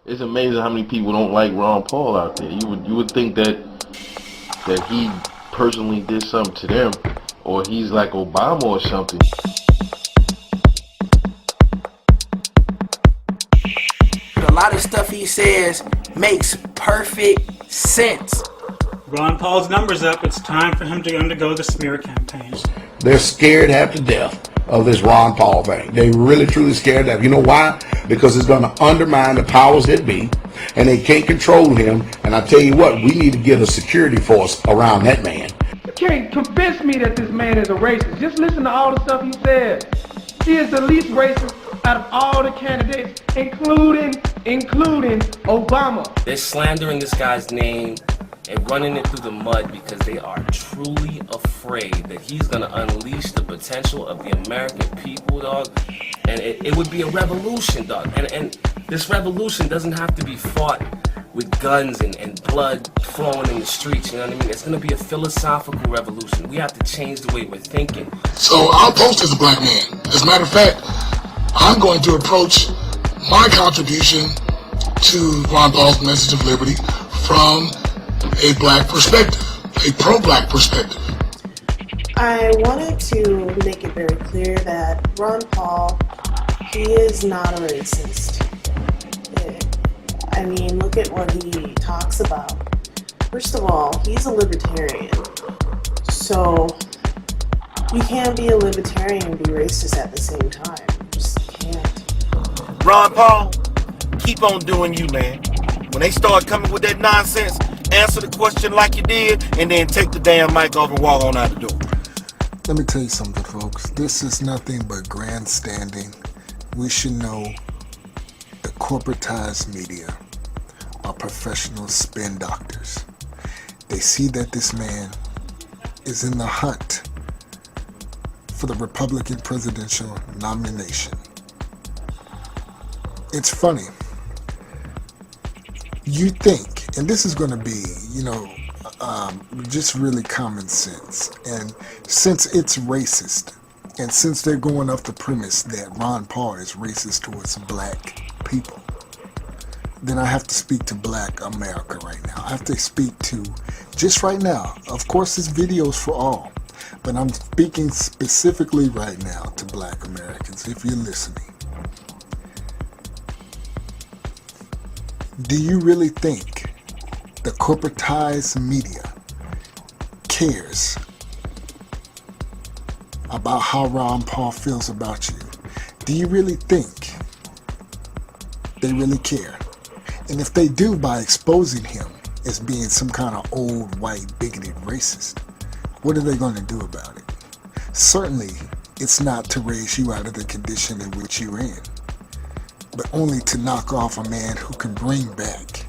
It's amazing how many people don't like Ron Paul out there. You would think that he personally did something to them, or he's like Obama or something. A lot of stuff he says makes perfect sense. Ron Paul's number's up. It's time for him to undergo the smear campaign. They're scared half to death of this Ron Paul thing. They really, truly scared to death. You know why? Because it's going to undermine the powers that be, and they can't control him. And I tell you what, we need to get a security force around that man. You can't convince me that this man is a racist. Just listen to all the stuff he said. He is the least racist out of all the candidates, including Obama. They're slandering this guy's name and running it through the mud because they are truly afraid that he's going to unleash the potential of the American people, dog. And it would be a revolution, dog. And this revolution doesn't have to be fought with guns and blood flowing in the streets, you know what I mean? It's going to be a philosophical revolution. We have to change the way we're thinking. So I'll post as a black man. As a matter of fact, I'm going to approach my contribution to Ron Paul's message of liberty from a black perspective, a pro-black perspective. I wanted to make it very clear that Ron Paul, he is not a racist. I mean, look at what he talks about. First of all, he's a libertarian. So you can't be a libertarian and be racist at the same time. You just can't. Ron Paul, keep on doing you, man. When they start coming with that nonsense, answer the question like you did, and then take the damn mic off and walk on out the door. Let me tell you something, folks. This is nothing but grandstanding. We should know the corporatized media are professional spin doctors. They see that this man is in the hunt for the Republican presidential nomination. It's funny. You think, and this is going to be, just really common sense. And since it's racist, and since they're going off the premise that Ron Paul is racist towards black people, then I have to speak to black America right now. I have to speak to, just right now, of course this video is for all, but I'm speaking specifically right now to black Americans, if you're listening. Do you really think the corporatized media cares about how Ron Paul feels about you? Do you really think they really care? And if they do, by exposing him as being some kind of old, white, bigoted racist, what are they going to do about it? Certainly, it's not to raise you out of the condition in which you're in, but only to knock off a man who can bring back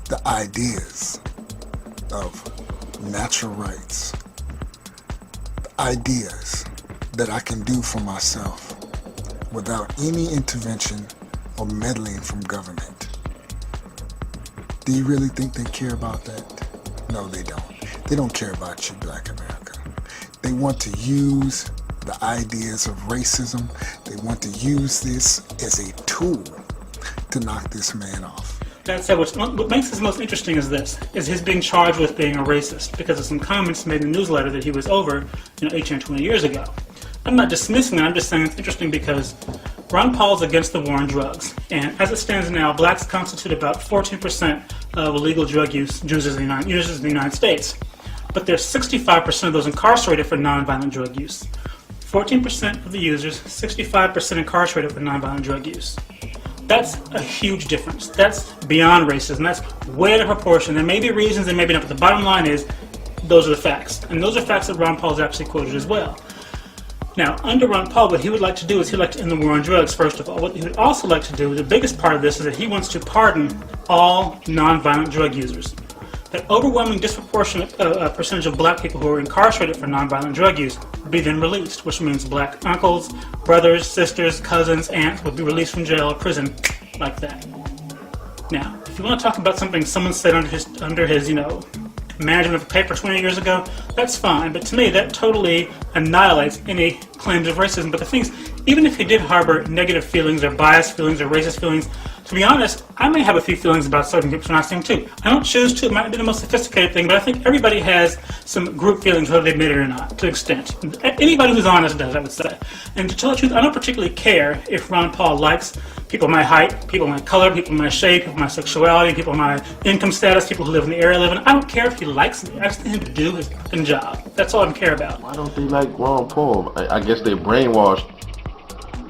the ideas of natural rights, the ideas that I can do for myself without any intervention or meddling from government. Do you really think they care about that? No, they don't. They don't care about you, black America. They want to use the ideas of racism. They want to use this as a tool to knock this man off. That said, what makes this most interesting is his being charged with being a racist because of some comments made in the newsletter that he was over 18 or 20 years ago. I'm not dismissing it, I'm just saying it's interesting because Ron Paul's against the war on drugs, and as it stands now, blacks constitute about 14% of illegal drug users in the United States. But there's 65% of those incarcerated for nonviolent drug use. 14% of the users, 65% incarcerated for nonviolent drug use. That's a huge difference. That's beyond racism. That's way out of proportion. There may be reasons, and maybe not, but the bottom line is those are the facts. And those are facts that Ron Paul's actually quoted as well. Now, under Ron Paul, what he would like to do is he'd like to end the war on drugs, first of all. What he would also like to do, the biggest part of this, is that he wants to pardon all nonviolent drug users. That overwhelming disproportionate percentage of black people who are incarcerated for nonviolent drug use would be then released, which means black uncles, brothers, sisters, cousins, aunts would be released from jail or prison like that. Now, if you want to talk about something someone said under his management of a paper 20 years ago, that's fine. But to me, that totally annihilates any claims of racism. But the things, even if he did harbor negative feelings or biased feelings or racist feelings, to be honest, I may have a few feelings about certain groups when I sing too. I don't choose to. It might not be the most sophisticated thing, but I think everybody has some group feelings, whether they admit it or not, to an extent. Anybody who's honest does, I would say. And to tell the truth, I don't particularly care if Ron Paul likes people of my height, people of my color, people of my shape, people of my sexuality, people of my income status, people who live in the area I live in. I don't care if he likes me. I just need him to do his fucking job. That's all I care about. Why don't they like Ron Paul? I guess they're brainwashed.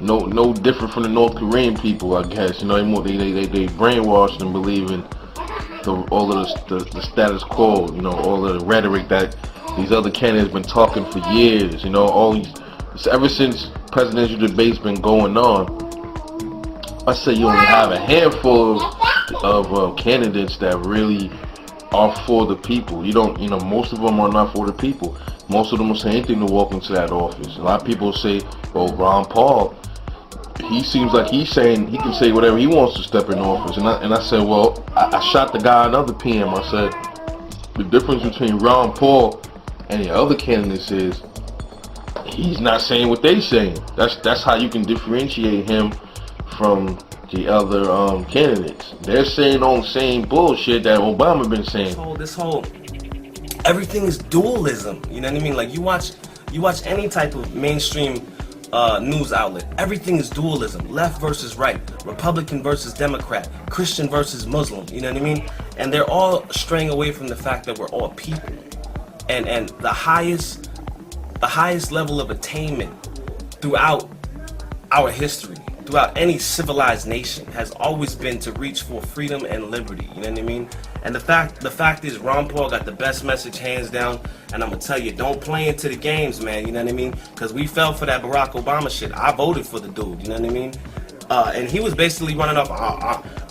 No different from the North Korean people, I guess. You know, they brainwashed and believe in all of the status quo. You know, all of the rhetoric that these other candidates been talking for years. You know, ever since presidential debates been going on. I say you only have a handful of candidates that really are for the people. Most of them are not for the people. Most of them will say anything to walk into that office. A lot of people say, well, Ron Paul, he seems like he's saying he can say whatever he wants to step in office. And I said, well, I shot the guy another PM. I said, the difference between Ron Paul and the other candidates is he's not saying what they saying. That's how you can differentiate him from the other candidates. They're saying all the same bullshit that Obama been saying. This whole everything is dualism. You know what I mean? Like you watch any type of mainstream news outlet. Everything is dualism. Left versus right, Republican versus Democrat, Christian versus Muslim. You know what I mean? And they're all straying away from the fact that we're all people. And the highest level of attainment throughout our history, throughout any civilized nation, has always been to reach for freedom and liberty. You know what I mean? And the fact is, Ron Paul got the best message hands down. And I'm gonna tell you, don't play into the games, man. You know what I mean? Because we fell for that Barack Obama shit. I voted for the dude. You know what I mean? And he was basically running off.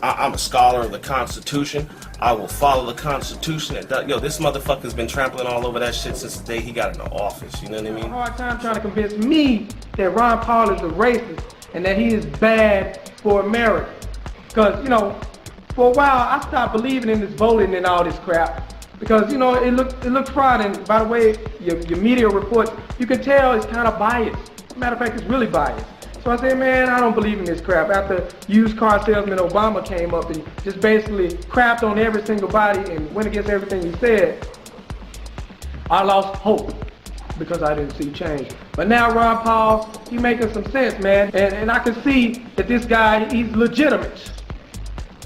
I'm a scholar of the Constitution. I will follow the Constitution. Yo, this motherfucker's been trampling all over that shit since the day he got into office. You know what I mean? A hard time trying to convince me that Ron Paul is a racist and that he is bad for America. Because, for a while I stopped believing in this voting and all this crap. Because, it looked fraud, and by the way, your media reports, you can tell it's kind of biased. Matter of fact, it's really biased. So I said, man, I don't believe in this crap. After used car salesman Obama came up and just basically crapped on every single body and went against everything he said, I lost hope because I didn't see change. But now Ron Paul, he's making some sense, man. And I can see that this guy, he's legitimate.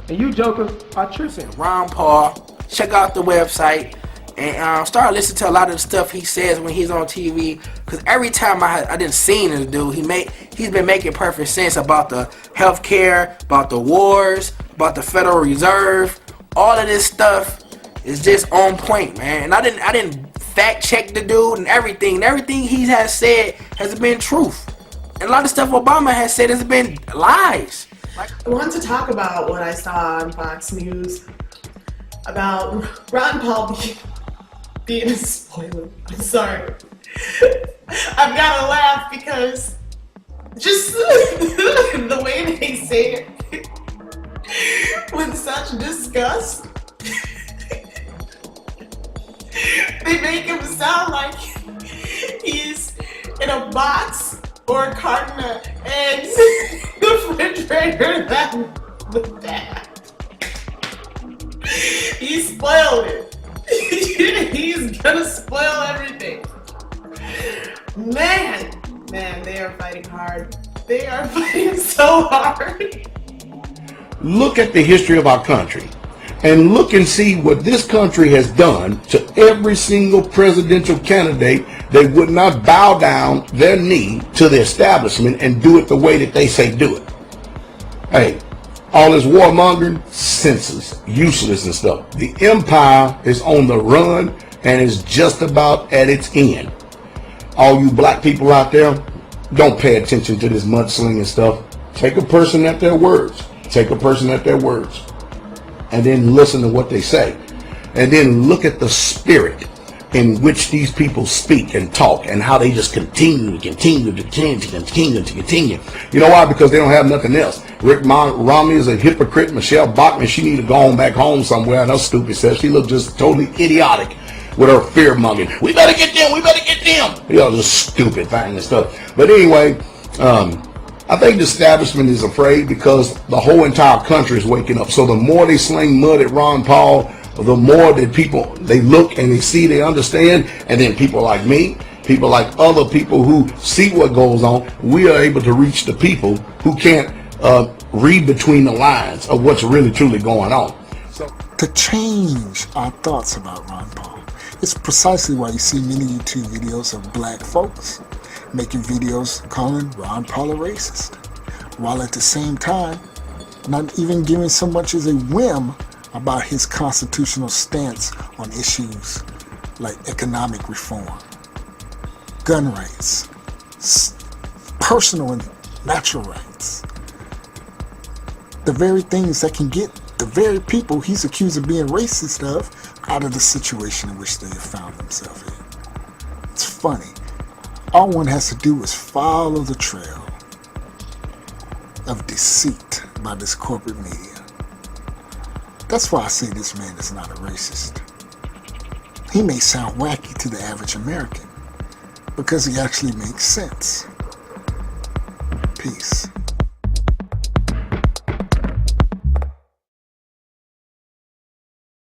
And you jokers are tripping. Ron Paul, check out the website and start listening to a lot of the stuff he says when he's on TV. Because every time I didn't see this dude, he's been making perfect sense about the healthcare, about the wars, about the Federal Reserve. All of this stuff is just on point, man. And I didn't fact check the dude and everything. Everything he has said has been truth. And a lot of stuff Obama has said has been lies. I want to talk about what I saw on Fox News about Ron Paul being a spoiler. I'm sorry. I've got to laugh because just the way they say it with such disgust. They make him sound like he's in a box or a carton of eggs in the refrigerator with that. He spoiled it. He's gonna spoil everything. Man, they are fighting hard. They are fighting so hard. Look at the history of our country and look and see what this country has done to every single presidential candidate that would not bow down their knee to the establishment and do it the way that they say do it. Hey, all this warmongering, senseless, useless and stuff. The empire is on the run and is just about at its end. All you black people out there, don't pay attention to this mudslinging stuff. Take a person at their words. Take a person at their words. And then listen to what they say. And then look at the spirit in which these people speak and talk and how they just continue. You know why? Because they don't have nothing else. Rick Romney is a hypocrite. Michelle Bachmann, she need to go on back home somewhere. And her stupid self, she looked just totally idiotic with her fear mongering. We better get them. We better get them. You know, just stupid thing and stuff. But anyway, I think the establishment is afraid because the whole entire country is waking up. So the more they sling mud at Ron Paul, the more that people, they look and they see, they understand. And then people like me, people like other people who see what goes on, we are able to reach the people who can't read between the lines of what's really truly going on. So to change our thoughts about Ron Paul, it's precisely why you see many YouTube videos of black folks making videos calling Ron Paul a racist, while at the same time not even giving so much as a whim about his constitutional stance on issues like economic reform, gun rights, personal and natural rights. The very things that can get the very people he's accused of being racist of out of the situation in which they have found themselves in. It's funny. All one has to do is follow the trail of deceit by this corporate media. That's why I say this man is not a racist. He may sound wacky to the average American because he actually makes sense. Peace.